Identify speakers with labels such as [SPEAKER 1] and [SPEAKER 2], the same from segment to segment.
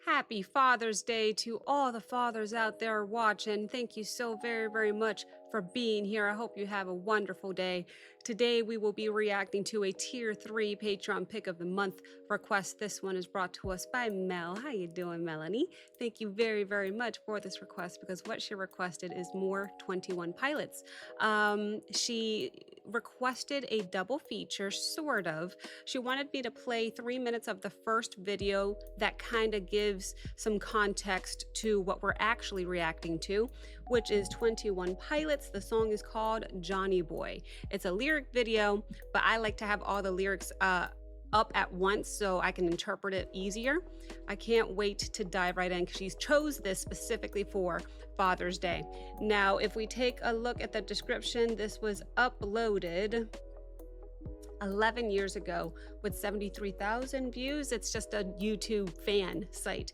[SPEAKER 1] Happy Father's Day to all the fathers out there watching. Thank you so very, very much for being here. I hope you have a wonderful day. Today we will be reacting to a Tier 3 Patreon Pick of the Month request. This one is brought to us by Mel. How you doing, Melanie? Thank you very, very much for this request because what she requested is more 21 Pilots. She requested a double feature, sort of. She wanted me to play 3 minutes of the first video that kind of gives some context to what we're actually reacting to, which is 21 Pilots. The song is called Johnny Boy. It's a lyric video, but I like to have all the lyrics up at once so I can interpret it easier. I can't wait to dive right in because she chose this specifically for Father's Day. Now, if we take a look at the description, this was uploaded 11 years ago with 73,000 views. It's just a YouTube fan site,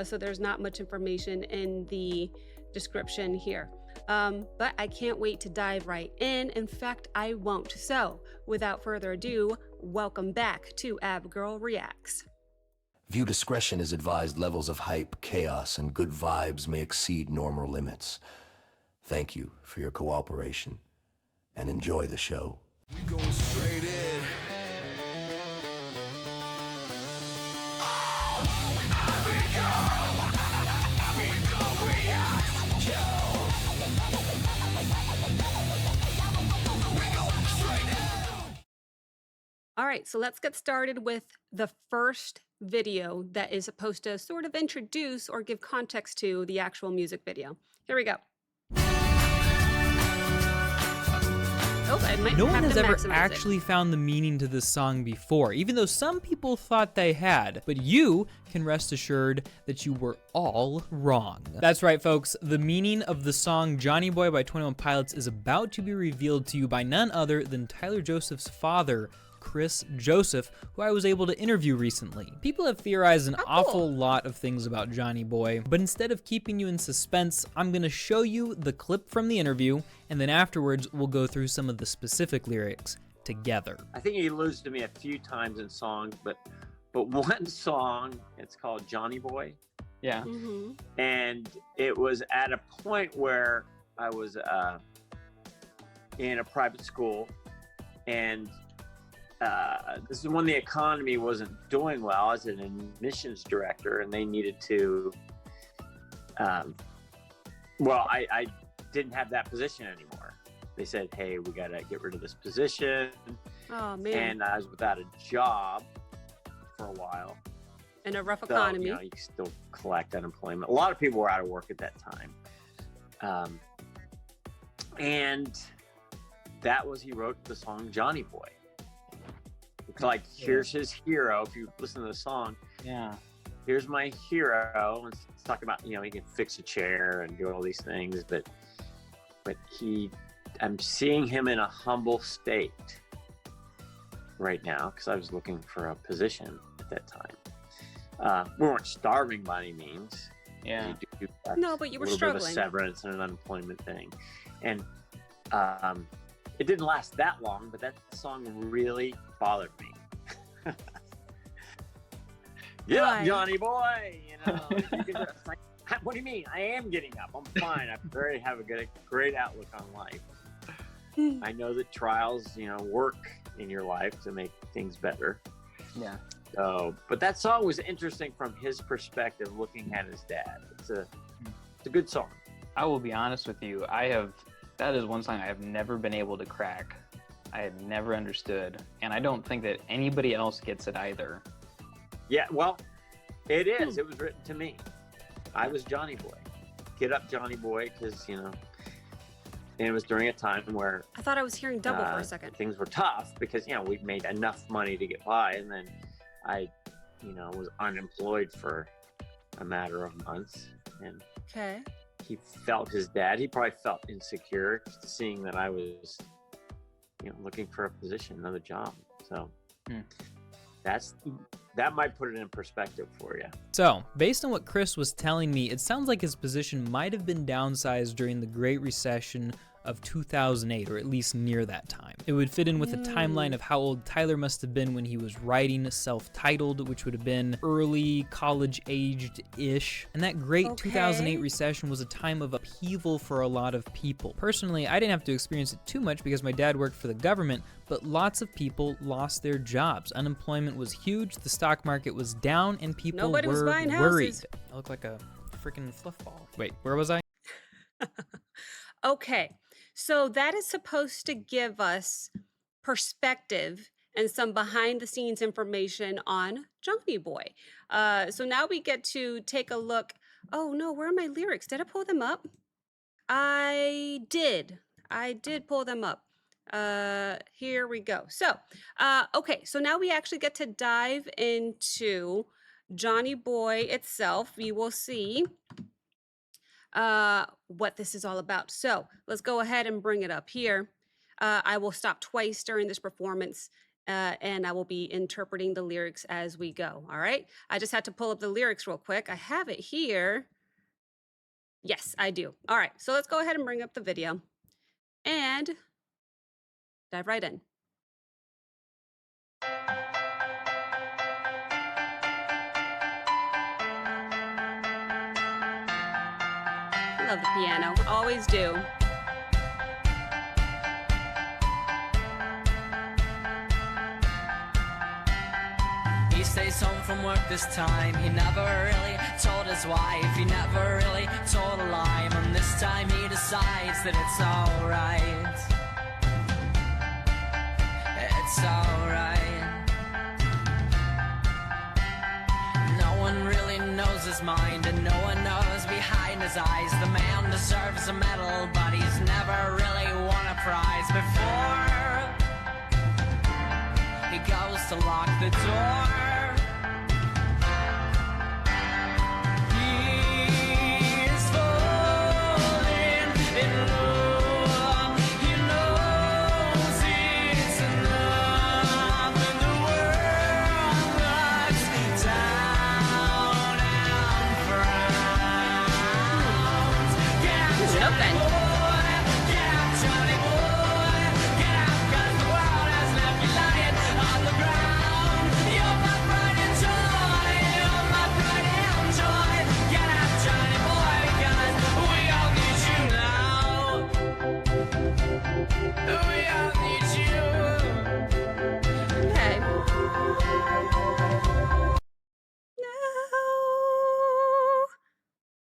[SPEAKER 1] so there's not much information in the description here. But I can't wait to dive right in. In fact, I won't. So without further ado, welcome back to Abgirl Reacts.
[SPEAKER 2] View discretion is advised. Levels of hype, chaos, and good vibes may exceed normal limits. Thank you for your cooperation and enjoy the show. We going straight in.
[SPEAKER 1] All right, so let's get started with the first video that is supposed to sort of introduce or give context to the actual music video. Here we go.
[SPEAKER 3] No one has ever actually found the meaning to this song before, even though some people thought they had. But you can rest assured that you were all wrong. That's right, folks. The meaning of the song Johnny Boy by 21 Pilots is about to be revealed to you by none other than Tyler Joseph's father, Chris Joseph, who I was able to interview recently. People have theorized an awful lot of things about Johnny Boy, but instead of keeping you in suspense, I'm gonna show you the clip from the interview, and then afterwards we'll go through some of the specific lyrics together.
[SPEAKER 4] I think he alludes to me a few times in songs, but one song, it's called Johnny Boy.
[SPEAKER 5] Yeah.
[SPEAKER 1] Mm-hmm.
[SPEAKER 4] And it was at a point where I was in a private school, and this is when the economy wasn't doing well as an admissions director, and they needed to, I didn't have that position anymore. They said, hey, we got to get rid of this position.
[SPEAKER 1] Oh, man.
[SPEAKER 4] And I was without a job for a while.
[SPEAKER 1] In a rough
[SPEAKER 4] So,
[SPEAKER 1] economy.
[SPEAKER 4] you can still collect unemployment. A lot of people were out of work at that time. And that was, he wrote the song Johnny Boy. It's like, here's his hero. If you listen to the song,
[SPEAKER 5] Yeah.
[SPEAKER 4] here's my hero. And it's talking about, he can fix a chair and do all these things, but I'm seeing him in a humble state right now because I was looking for a position at that time. We weren't starving by any means.
[SPEAKER 5] Yeah.
[SPEAKER 1] No, but you were
[SPEAKER 4] a little
[SPEAKER 1] struggling.
[SPEAKER 4] bit of a severance and an unemployment thing, and it didn't last that long, but that song really bothered me. Get up, Johnny Boy! It's like, what do you mean? I am getting up. I'm fine. I have a great outlook on life. I know that trials, work in your life to make things better.
[SPEAKER 5] Yeah.
[SPEAKER 4] So, but that song was interesting from his perspective, looking at his dad. It's a good song.
[SPEAKER 5] I will be honest with you. That is one song I have never been able to crack. I had never understood, and I don't think that anybody else gets it either.
[SPEAKER 4] Yeah, well, it is. It was written to me. I was Johnny Boy. Get up, Johnny Boy, because, and it was during a time where
[SPEAKER 1] I thought I was hearing double for a second.
[SPEAKER 4] Things were tough because, we'd made enough money to get by, and then I, was unemployed for a matter of months, and
[SPEAKER 1] Okay.
[SPEAKER 4] he felt his dad. He probably felt insecure seeing that I was, looking for a position, another job. So that might put it in perspective for you.
[SPEAKER 3] So, based on what Chris was telling me, it sounds like his position might have been downsized during the Great Recession of 2008, or at least near that time. It would fit in with a timeline of how old Tyler must have been when he was writing Self-Titled, which would have been early college-aged-ish. And that great 2008 recession was a time of upheaval for a lot of people. Personally, I didn't have to experience it too much because my dad worked for the government, but lots of people lost their jobs. Unemployment was huge, the stock market was down, and people
[SPEAKER 1] Nobody was
[SPEAKER 3] were
[SPEAKER 1] buying
[SPEAKER 3] worried.
[SPEAKER 1] houses.
[SPEAKER 3] I look like a freaking fluff ball. Wait, where was I?
[SPEAKER 1] Okay, so that is supposed to give us perspective and some behind the scenes information on Johnny Boy. So now we get to take a look. Oh no, where are my lyrics? Did I pull them up? I did. I did pull them up. Here we go. So, okay, so now we actually get to dive into Johnny Boy itself. We will see what this is all about. So let's go ahead and bring it up here. I will stop twice during this performance, and I will be interpreting the lyrics as we go. All right. I just had to pull up the lyrics real quick. I have it here. Yes, I do. All right. So let's go ahead and bring up the video and dive right in. I love the piano. Always do.
[SPEAKER 6] He stays home from work this time. He never really told his wife. He never really told a lie. And this time he decides that it's alright. It's alright. No one really knows his mind, and no one knows behind his eyes. The man deserves a medal, but he's never really won a prize before he goes to lock the door. He's falling in love. He knows it's enough. The world looks down and frowns. Get out, Johnny boy. Get out, Johnny boy. Get out, 'cause the world has left you lying on the ground. You're my pride and joy. You're my pride and joy. Get out, Johnny boy, because we all need you now. We all need you.
[SPEAKER 1] Okay. No.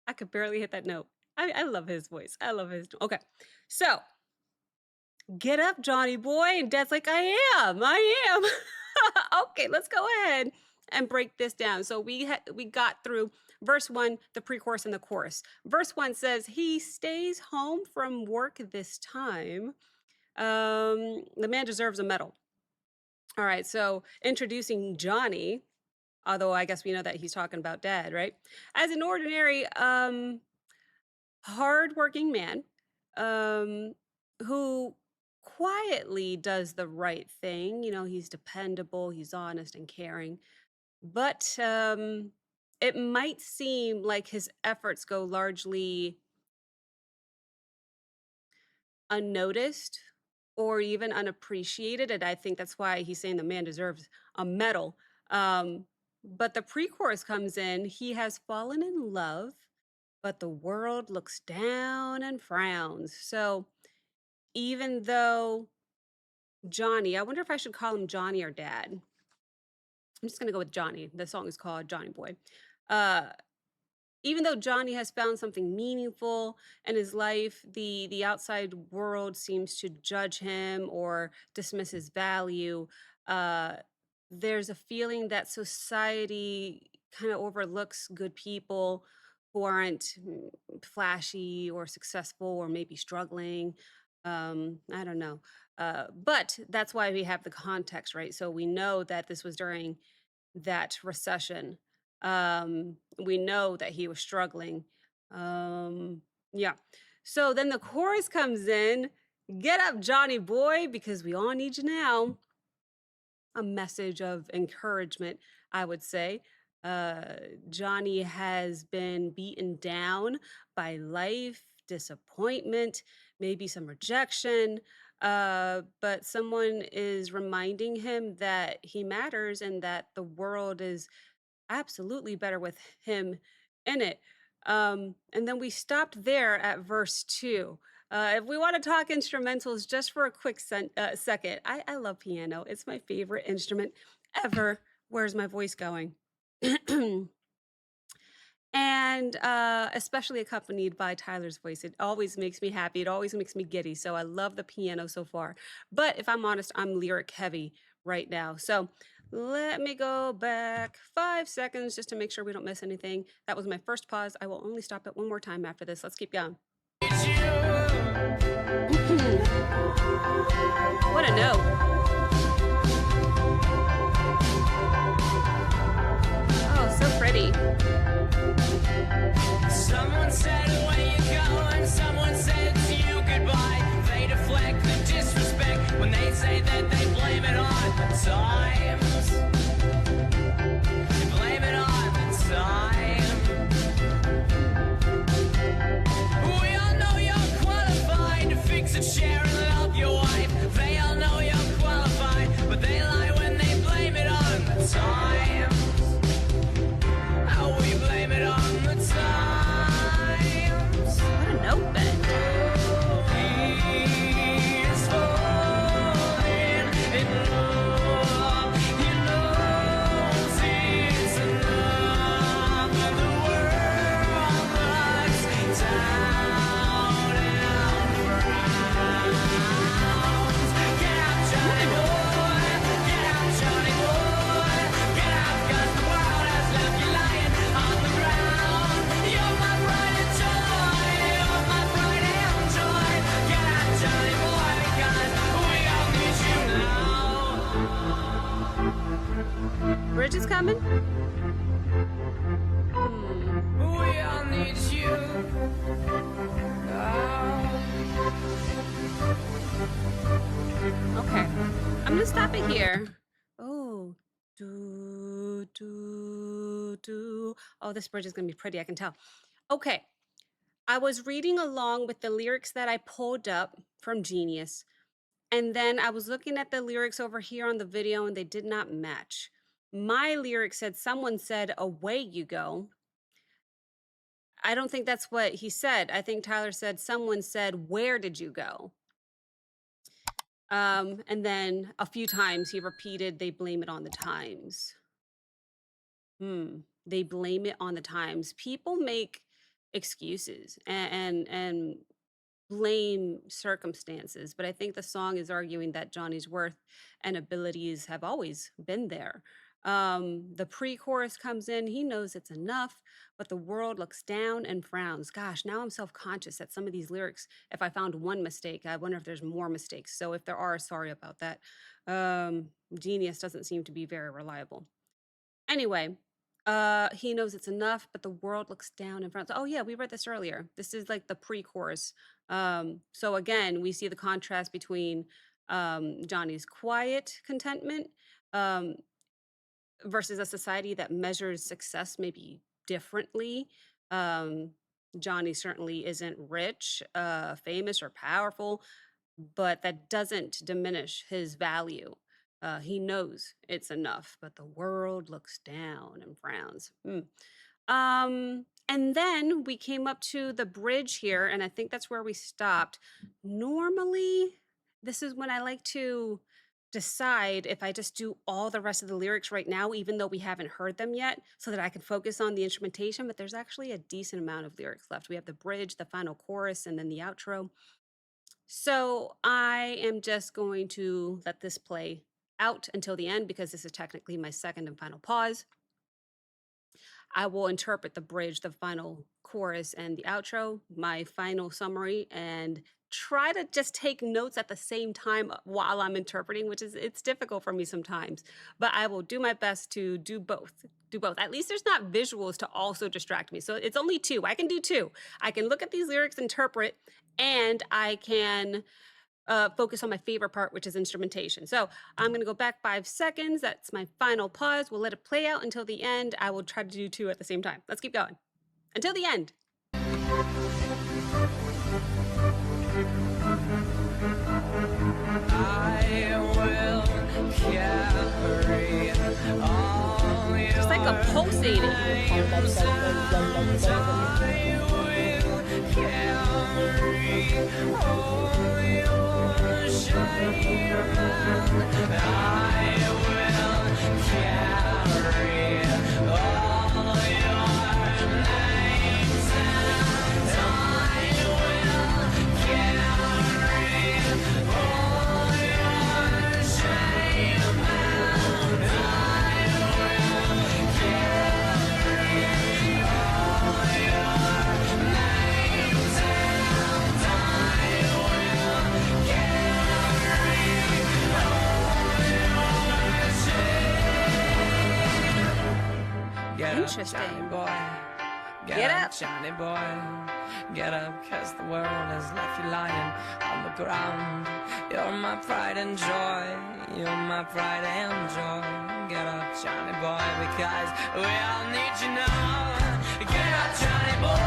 [SPEAKER 1] I could barely hit that note. I love his voice. I love his. Okay. So get up, Johnny boy. And Dad's like, I am. Okay, let's go ahead and break this down. So we got through verse 1, the pre-chorus and the chorus. Verse 1 says, he stays home from work this time. The man deserves a medal. All right, so introducing Johnny, although I guess we know that he's talking about Dad, right? As an ordinary hardworking man who quietly does the right thing. You know, he's dependable, he's honest and caring. But it might seem like his efforts go largely unnoticed or even unappreciated. And I think that's why he's saying the man deserves a medal. But the pre chorus comes in, he has fallen in love, but the world looks down and frowns. So even though Johnny, I wonder if I should call him Johnny or Dad. I'm just going to go with Johnny. The song is called Johnny Boy. Uh, even though Johnny has found something meaningful in his life, the outside world seems to judge him or dismiss his value. Uh, there's a feeling that society kind of overlooks good people who aren't flashy or successful or maybe struggling. I don't know. But that's why we have the context, right? So we know that this was during that recession. We know that he was struggling. Yeah. So then the chorus comes in, get up, Johnny boy, because we all need you now. A message of encouragement, I would say. Johnny has been beaten down by life, disappointment, maybe some rejection. But someone is reminding him that he matters and that the world is absolutely better with him in it. And then we stopped there at verse 2. If we want to talk instrumentals just for a quick second, I love piano. It's my favorite instrument ever. Where's my voice going? And especially accompanied by Tyler's voice. It always makes me happy. It always makes me giddy. So I love the piano so far. But if I'm honest, I'm lyric heavy right now. So let me go back 5 seconds just to make sure we don't miss anything. That was my first pause. I will only stop it one more time after this. Let's keep going. What a note. Oh, so pretty.
[SPEAKER 6] Someone said where you going, someone said to you goodbye. They deflect the disrespect when they say that they blame it on the times. They blame it on the time. We all know you're qualified to fix a chair and love your wife. They all know you're qualified, but they lie when they blame it on the times. Oh, we blame it on the times.
[SPEAKER 1] What a note bend.
[SPEAKER 6] He's falling in love. He knows it's enough. The world looks down and frowns. Get up, Johnny boy. Get up, Johnny boy. Get up, 'cause the world has left you lying on the ground. You're my pride and joy. You're my pride and joy. Get up, Johnny boy, because we all need you now.
[SPEAKER 1] Bridge is coming?
[SPEAKER 6] We all need you now.
[SPEAKER 1] Okay. I'm gonna stop it here. Oh. Do, do, do. Oh, this bridge is gonna be pretty, I can tell. Okay. I was reading along with the lyrics that I pulled up from Genius. And then I was looking at the lyrics over here on the video and they did not match. My lyric said, someone said, away you go. I don't think that's what he said. I think Tyler said, someone said, where did you go? And then a few times he repeated, they blame it on the times. They blame it on the times. People make excuses and blame circumstances, but I think the song is arguing that Johnny's worth and abilities have always been there. The pre-chorus comes in, he knows it's enough, but the world looks down and frowns. Gosh, now I'm self-conscious at some of these lyrics. If I found one mistake, I wonder if there's more mistakes. So if there are, sorry about that. Genius doesn't seem to be very reliable. Anyway, he knows it's enough, but the world looks down and frowns. Oh yeah, we read this earlier. This is like the pre-chorus. So again, we see the contrast between Johnny's quiet contentment versus a society that measures success maybe differently. Johnny certainly isn't rich, famous, or powerful, but that doesn't diminish his value. He knows it's enough, but the world looks down and frowns. And then we came up to the bridge here, and I think that's where we stopped. Normally, this is when I like to decide if I just do all the rest of the lyrics right now, even though we haven't heard them yet, so that I can focus on the instrumentation, but there's actually a decent amount of lyrics left. We have the bridge, the final chorus, and then the outro. So I am just going to let this play out until the end because this is technically my second and final pause. I will interpret the bridge, the final chorus, and the outro, my final summary, and try to just take notes at the same time while I'm interpreting, which is, it's difficult for me sometimes, but I will do my best to do both. At least there's not visuals to also distract me. So it's only two. I can do two. I can look at these lyrics, interpret, and I can focus on my favorite part, which is instrumentation. So I'm going to go back 5 seconds. That's my final pause. We'll let it play out until the end. I will try to do two at the same time. Let's keep going until the end.
[SPEAKER 6] carry all your
[SPEAKER 1] Just like a pulsating.
[SPEAKER 6] I will carry all your shame. I will carry all your names, and I will carry all your shame, and I will carry all your names, and I will carry Get
[SPEAKER 1] Interesting.
[SPEAKER 6] up, Johnny boy.
[SPEAKER 1] Get up.
[SPEAKER 6] Johnny boy. Get up, cause the world has left you lying on the ground. You're my pride and joy. You're my pride and joy. Get up, Johnny boy, because we all need you now. Get up, Johnny boy.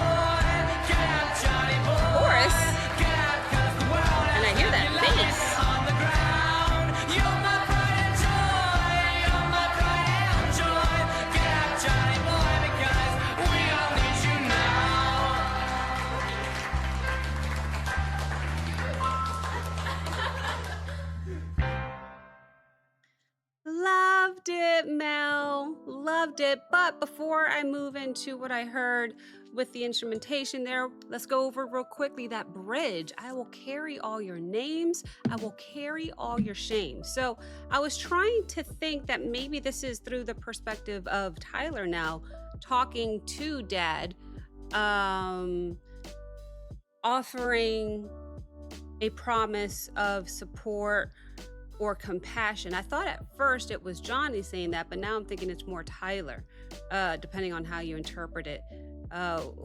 [SPEAKER 6] Get up, Johnny boy.
[SPEAKER 1] Chorus.
[SPEAKER 6] Get up, cause the world
[SPEAKER 1] And I
[SPEAKER 6] has
[SPEAKER 1] hear
[SPEAKER 6] left
[SPEAKER 1] that
[SPEAKER 6] you lying
[SPEAKER 1] bass.
[SPEAKER 6] on the ground. You're my pride and joy. You're my pride and joy. Get up, Johnny boy, because we all need you now.
[SPEAKER 1] Loved it, Mel. Loved it. But before I move into what I heard with the instrumentation there, let's go over real quickly that bridge. I will carry all your names. I will carry all your shame. So I was trying to think that maybe this is through the perspective of Tyler now talking to Dad, offering a promise of support or compassion. I thought at first it was Johnny saying that, but now I'm thinking it's more Tyler, depending on how you interpret it.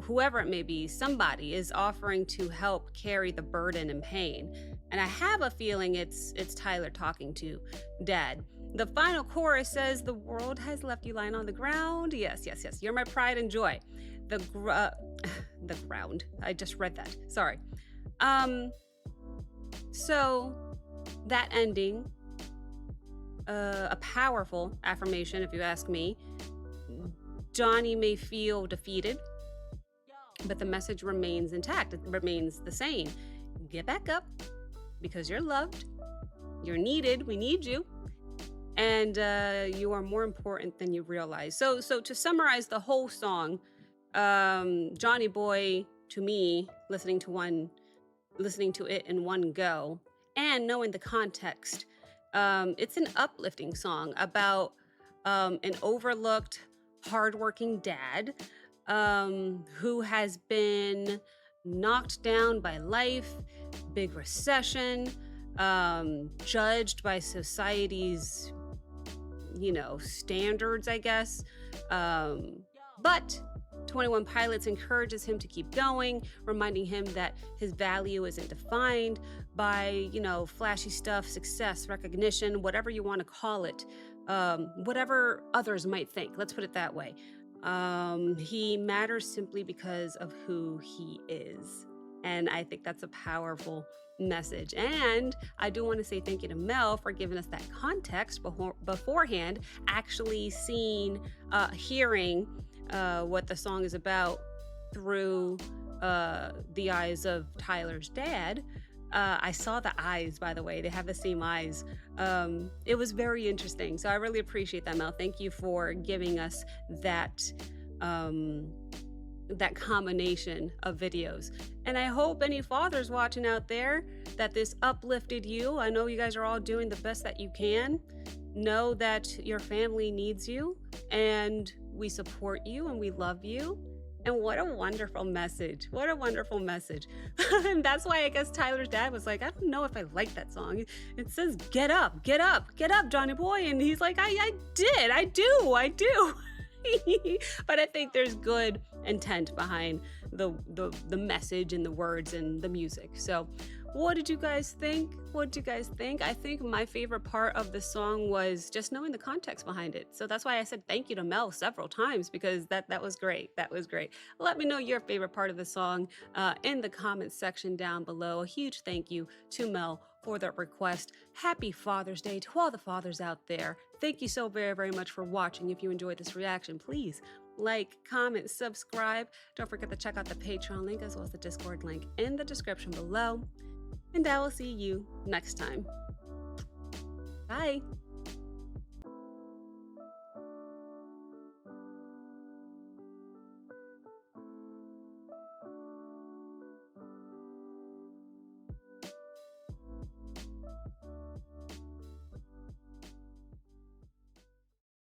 [SPEAKER 1] Whoever it may be, somebody is offering to help carry the burden and pain. And I have a feeling it's Tyler talking to Dad. The final chorus says, the world has left you lying on the ground. Yes, yes, yes. You're my pride and joy. The ground. I just read that. Sorry. So that ending, a powerful affirmation, if you ask me. Johnny may feel defeated, but the message remains intact. It remains the same. Get back up because you're loved, you're needed, we need you, and you are more important than you realize. So to summarize the whole song, Johnny Boy, to me, listening to it in one go, and knowing the context, it's an uplifting song about an overlooked, hardworking dad who has been knocked down by life, big recession, judged by society's, standards, I guess. But 21 Pilots encourages him to keep going, reminding him that his value isn't defined by, flashy stuff, success, recognition, whatever you want to call it, whatever others might think. Let's put it that way. He matters simply because of who he is. And I think that's a powerful message. And I do want to say thank you to Mel for giving us that context beforehand, actually hearing what the song is about through the eyes of Tyler's dad. I saw the eyes, by the way. They have the same eyes. It was very interesting. So I really appreciate that, Mel. Thank you for giving us that combination of videos. And I hope any fathers watching out there that this uplifted you. I know you guys are all doing the best that you can. Know that your family needs you, and we support you, and we love you. And what a wonderful message. What a wonderful message. And that's why I guess Tyler's dad was like, I don't know if I like that song. It says, get up, get up, get up, Johnny boy. And he's like, I do. But I think there's good intent behind the message and the words and the music. So What did you guys think? What did you guys think? I think my favorite part of the song was just knowing the context behind it. So that's why I said thank you to Mel several times, because that was great. That was great. Let me know your favorite part of the song in the comments section down below. A huge thank you to Mel for that request. Happy Father's Day to all the fathers out there. Thank you so very, very much for watching. If you enjoyed this reaction, please like, comment, subscribe. Don't forget to check out the Patreon link as well as the Discord link in the description below. And I will see you next time. Bye.